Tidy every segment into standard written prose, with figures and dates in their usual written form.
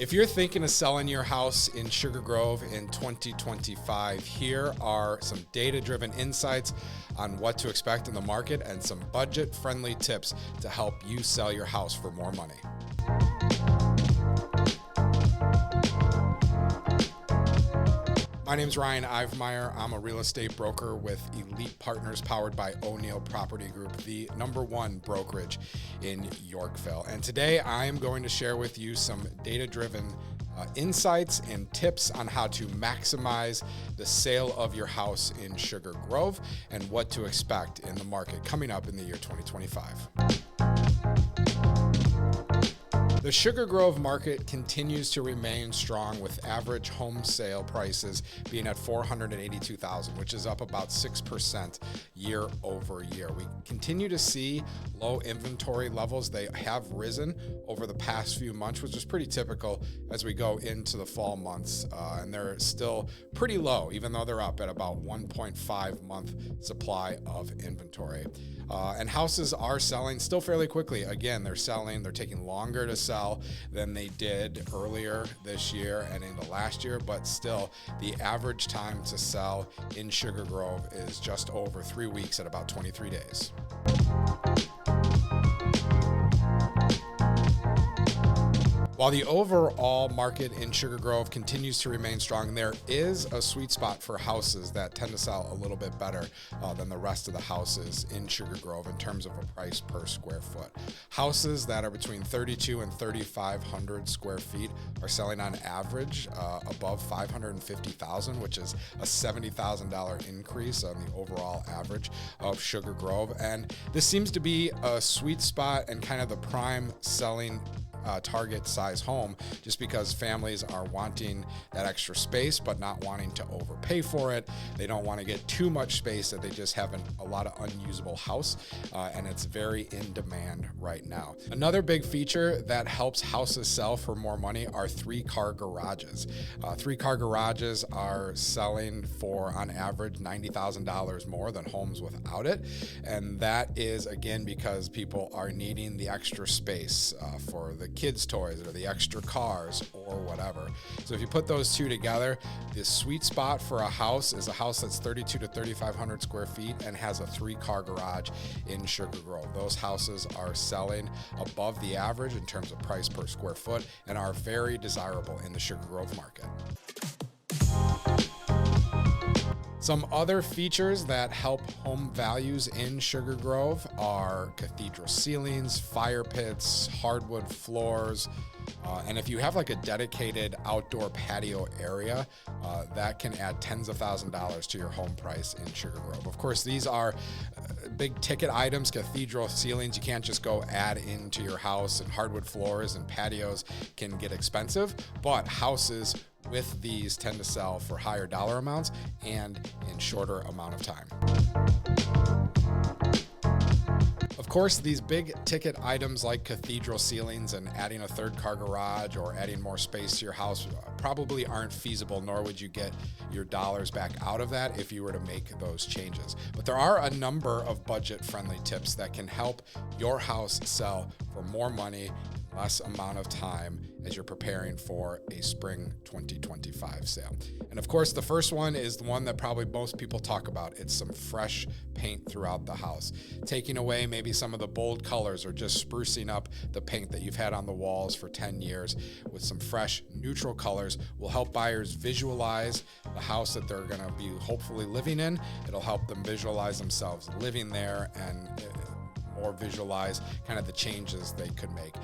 If you're thinking of selling your house in Sugar Grove in 2025, here are some data-driven insights on what to expect in the market and some budget-friendly tips to help you sell your house for more money. My name is Ryan Ivmeyer. I'm a real estate broker with Elite Partners powered by O'Neill Property Group, the #1 brokerage in Yorkville. And today I am going to share with you some data-driven insights and tips on how to maximize the sale of your house in Sugar Grove and what to expect in the market coming up in the year 2025. The Sugar Grove market continues to remain strong with average home sale prices being at $482,000, which is up about 6% year over year. We continue to see low inventory levels. They have risen over the past few months, which is pretty typical as we go into the fall months. And they're still pretty low, even though they're up at about 1.5 month supply of inventory. And houses are selling still fairly quickly. Again, they're taking longer to sell than they did earlier this year and into last year, but still the average time to sell in Sugar Grove is just over 3 weeks at about 23 days. While the overall market in Sugar Grove continues to remain strong, there is a sweet spot for houses that tend to sell a little bit better than the rest of the houses in Sugar Grove in terms of a price per square foot. Houses that are between 3,200 and 3,500 square feet are selling on average above $550,000, which is a $70,000 increase on the overall average of Sugar Grove. And this seems to be a sweet spot and kind of the prime selling target size home, just because families are wanting that extra space but not wanting to overpay for it. They don't want to get too much space that they just have a lot of unusable house, and it's very in demand right now. Another big feature that helps houses sell for more money are 3-car garages. 3-car garages are selling for on average $90,000 more than homes without it, and that is again because people are needing the extra space for the kids' toys or the extra cars or whatever. So if you put those two together, the sweet spot for a house is a house that's 3,200 to 3,500 square feet and has a 3-car garage in Sugar Grove. Those houses are selling above the average in terms of price per square foot and are very desirable in the Sugar Grove market. Some other features that help home values in Sugar Grove are cathedral ceilings, fire pits, hardwood floors, and if you have like a dedicated outdoor patio area, that can add tens of thousands of dollars to your home price in Sugar Grove. Of course, these are big ticket items. Cathedral ceilings you can't just go add into your house, and hardwood floors and patios can get expensive, but houses with these tend to sell for higher dollar amounts and in shorter amount of time. Of course, these big ticket items like cathedral ceilings and adding a 3rd-car garage or adding more space to your house probably aren't feasible, nor would you get your dollars back out of that if you were to make those changes. But there are a number of budget-friendly tips that can help your house sell for more money, less amount of time as you're preparing for a spring 2025 sale. And of course, the first one is the one that probably most people talk about. It's some fresh paint throughout the house. Taking away maybe some of the bold colors or just sprucing up the paint that you've had on the walls for 10 years with some fresh neutral colors will help buyers visualize the house that they're going to be hopefully living in. It'll help them visualize themselves living there and or visualize kind of the changes they could make.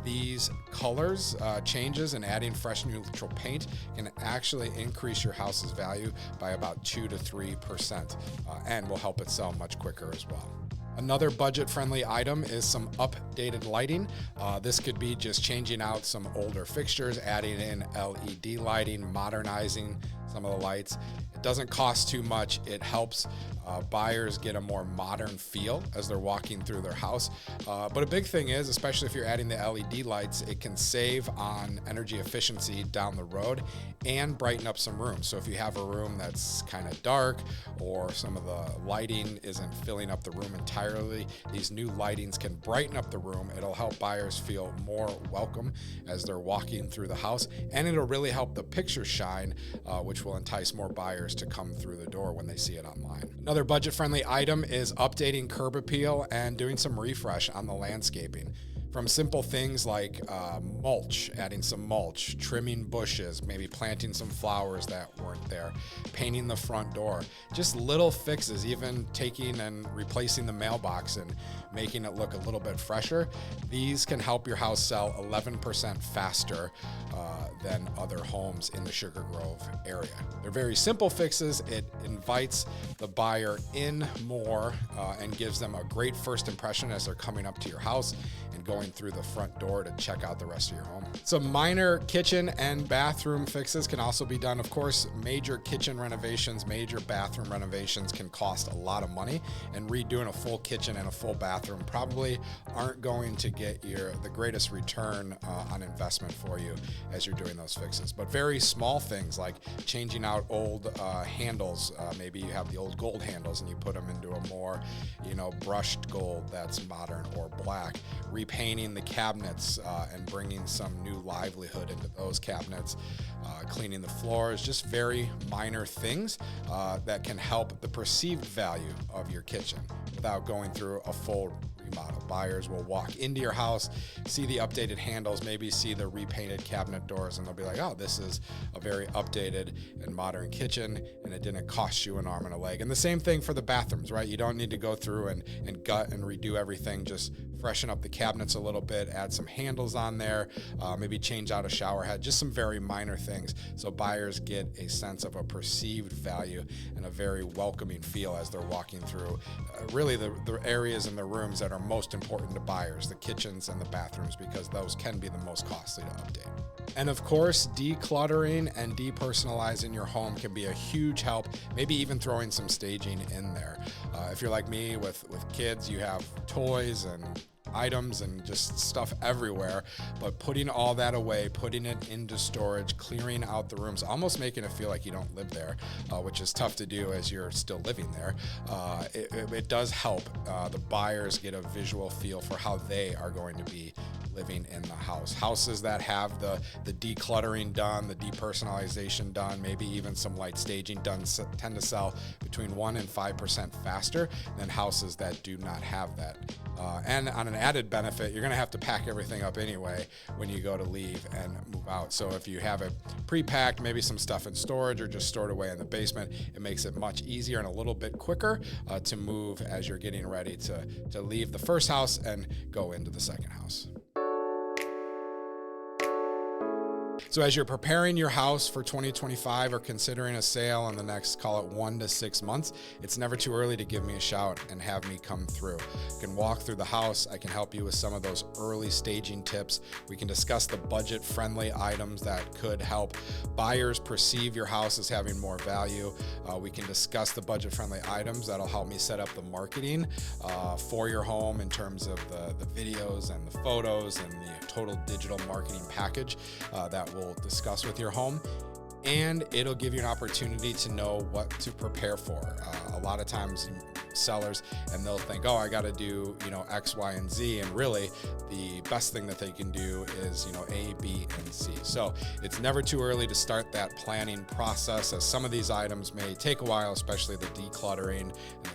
These colors changes and adding fresh neutral paint can actually increase your house's value by about 2 to 3% and will help it sell much quicker as well. Another budget-friendly item is some updated lighting. This could be just changing out some older fixtures, adding in LED lighting, modernizing some of the lights. It doesn't cost too much. It helps buyers get a more modern feel as they're walking through their house. But a big thing is, especially if you're adding the LED lights, it can save on energy efficiency down the road and brighten up some rooms. So if you have a room that's kind of dark or some of the lighting isn't filling up the room entirely, entirely. These new lightings can brighten up the room. It'll help buyers feel more welcome as they're walking through the house, and it'll really help the picture shine, which will entice more buyers to come through the door when they see it online. Another budget-friendly item is updating curb appeal and doing some refresh on the landscaping. From simple things like mulch, adding some mulch, trimming bushes, maybe planting some flowers that weren't there, painting the front door, just little fixes, even taking and replacing the mailbox and making it look a little bit fresher. These can help your house sell 11% faster than other homes in the Sugar Grove area. They're very simple fixes. It invites the buyer in more and gives them a great first impression as they're coming up to your house and going through the front door to check out the rest of your home. Some minor kitchen and bathroom fixes can also be done. Of course, major kitchen renovations, major bathroom renovations can cost a lot of money, and redoing a full kitchen and a full bathroom probably aren't going to get the greatest return on investment for you as you're doing those fixes. But very small things like changing out old handles. Maybe you have the old gold handles and you put them into a more, brushed gold that's modern or black. Repainting the cabinets and bringing some new livelihood into those cabinets. Cleaning the floors, just very minor things that can help the perceived value of your kitchen without going through a full remodel. Buyers will walk into your house, see the updated handles, maybe see the repainted cabinet doors, and they'll be like, oh, this is a very updated and modern kitchen, and it didn't cost you an arm and a leg. And the same thing for the bathrooms, right? You don't need to go through and gut and redo everything. Just freshen up the cabinets a little bit, add some handles on there, maybe change out a shower head, just some very minor things so buyers get a sense of a perceived value and a very welcoming feel as they're walking through really the areas in the rooms that are most important to buyers, the kitchens and the bathrooms, because those can be the most costly to update. And of course, decluttering and depersonalizing your home can be a huge help, maybe even throwing some staging in there. If you're like me with kids, you have toys and items and just stuff everywhere, but putting all that away, putting it into storage, clearing out the rooms, almost making it feel like you don't live there, which is tough to do as you're still living there. It does help the buyers get a visual feel for how they are going to be living in the house. Houses that have the decluttering done, the depersonalization done, maybe even some light staging done tend to sell between 1% and 5% faster than houses that do not have that. And on an added benefit, you're going to have to pack everything up anyway when you go to leave and move out. So if you have it pre-packed, maybe some stuff in storage or just stored away in the basement, it makes it much easier and a little bit quicker to move as you're getting ready to leave the first house and go into the second house. So as you're preparing your house for 2025 or considering a sale in the next, call it 1 to 6 months, it's never too early to give me a shout and have me come through. You can walk through the house. I can help you with some of those early staging tips. We can discuss the budget-friendly items that could help buyers perceive your house as having more value. We can discuss the budget-friendly items that'll help me set up the marketing for your home in terms of the videos and the photos and the total digital marketing package that we'll discuss with your home. And it'll give you an opportunity to know what to prepare for. A lot of times sellers, and they'll think, oh, I got to do, X, Y, and Z. And really the best thing that they can do is, A, B, and C. So it's never too early to start that planning process, as some of these items may take a while, especially the decluttering and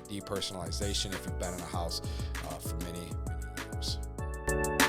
the depersonalization if you've been in a house for many, many years.